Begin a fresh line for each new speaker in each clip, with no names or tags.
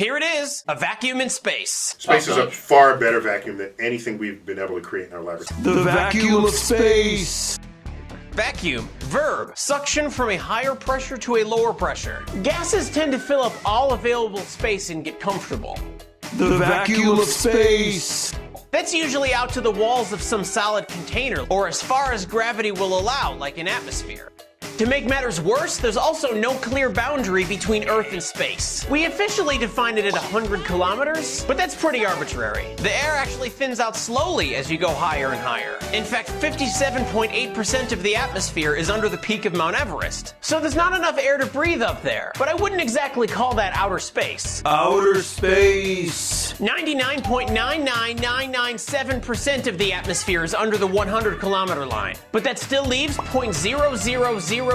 Here it is, a vacuum in space.
Space is a far better vacuum than anything we've been able to create in our laboratory.
The vacuum of space.
Vacuum, verb, suction from a higher pressure to a lower pressure. Gases tend to fill up all available space and get comfortable.
The vacuum of space.
That's usually out to the walls of some solid container, or as far as gravity will allow, like an atmosphere. To make matters worse, there's also no clear boundary between Earth and space. We officially define it at 100 kilometers, but that's pretty arbitrary. The air actually thins out slowly as you go higher and higher. In fact, 57.8% of the atmosphere is under the peak of Mount Everest. So there's not enough air to breathe up there, but I wouldn't exactly call that outer space.
Outer space.
99.99997% of the atmosphere is under the 100 kilometer line, but that still leaves 0.00003%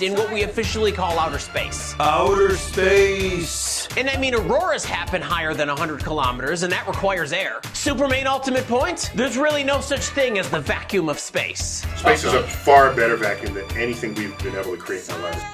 in what we officially call outer space.
Outer space.
And I mean, auroras happen higher than 100 kilometers, and that requires air. Supermain ultimate point? There's really no such thing as the vacuum of space.
Space is a far better vacuum than anything we've been able to create in our laboratory.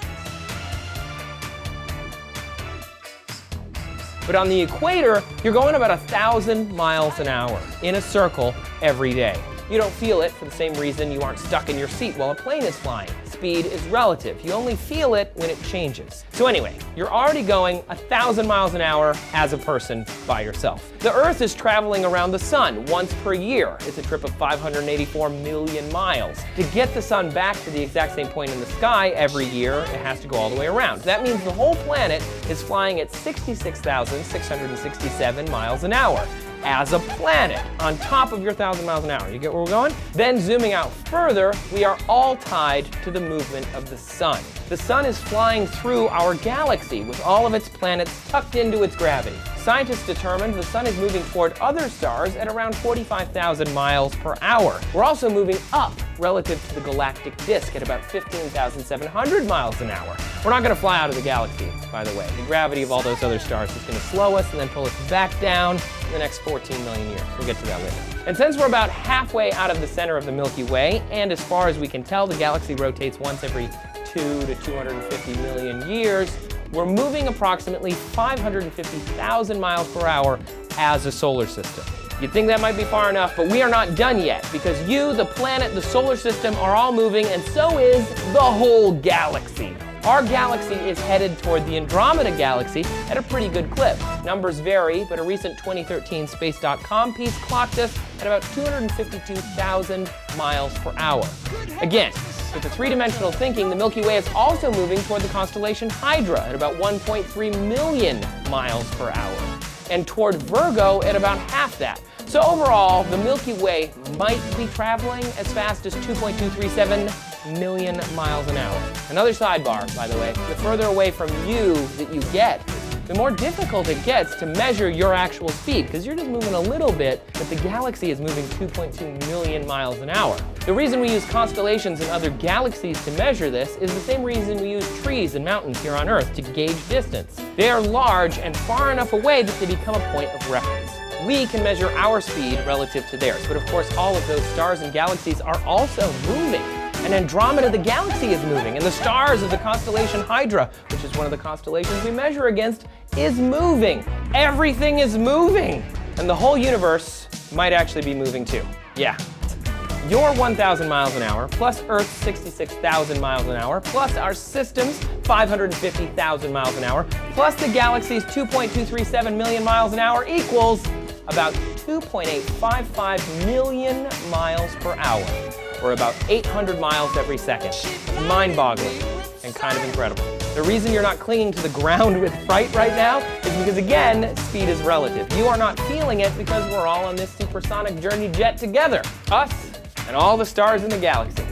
But on the equator, you're going about 1,000 miles an hour in a circle every day. You don't feel it for the same reason you aren't stuck in your seat while a plane is flying. Speed is relative. You only feel it when it changes. So anyway, you're already going 1,000 miles an hour as a person by yourself. The Earth is traveling around the sun once per year. It's a trip of 584 million miles. To get the sun back to the exact same point in the sky every year, it has to go all the way around. That means the whole planet is flying at 66,667 miles an hour. As a planet, on top of your 1,000 miles an hour. You get where we're going? Then zooming out further, we are all tied to the movement of the sun. The sun is flying through our galaxy with all of its planets tucked into its gravity. Scientists determined the sun is moving toward other stars at around 45,000 miles per hour. We're also moving up relative to the galactic disk at about 15,700 miles an hour. We're not going to fly out of the galaxy, by the way. The gravity of all those other stars is going to slow us and then pull us back down in the next 14 million years. We'll get to that later. And since we're about halfway out of the center of the Milky Way, and as far as we can tell, the galaxy rotates once every 2 to 250 million years, we're moving approximately 550,000 miles per hour as a solar system. You'd think that might be far enough, but we are not done yet, because you, the planet, the solar system are all moving, and so is the whole galaxy. Our galaxy is headed toward the Andromeda galaxy at a pretty good clip. Numbers vary, but a recent 2013 Space.com piece clocked us at about 252,000 miles per hour. Again, with the three-dimensional thinking, the Milky Way is also moving toward the constellation Hydra at about 1.3 million miles per hour, and toward Virgo at about half that. So overall, the Milky Way might be traveling as fast as 2.237 million miles an hour. Another sidebar, by the way, the further away from you that you get, the more difficult it gets to measure your actual speed, because you're just moving a little bit, but the galaxy is moving 2.2 million miles an hour. The reason we use constellations and other galaxies to measure this is the same reason we use trees and mountains here on Earth to gauge distance. They are large and far enough away that they become a point of reference. We can measure our speed relative to theirs, but of course all of those stars and galaxies are also moving. And Andromeda, the galaxy, is moving, and the stars of the constellation Hydra, which is one of the constellations we measure against, is moving. Everything is moving. And the whole universe might actually be moving too. Yeah. Your 1,000 miles an hour, plus Earth's 66,000 miles an hour, plus our system's 550,000 miles an hour, plus the galaxy's 2.237 million miles an hour equals about 2.855 million miles per hour, or about 800 miles every second. Mind-boggling and kind of incredible. The reason you're not clinging to the ground with fright right now is because, again, speed is relative. You are not feeling it because we're all on this supersonic journey jet together. Us and all the stars in the galaxy.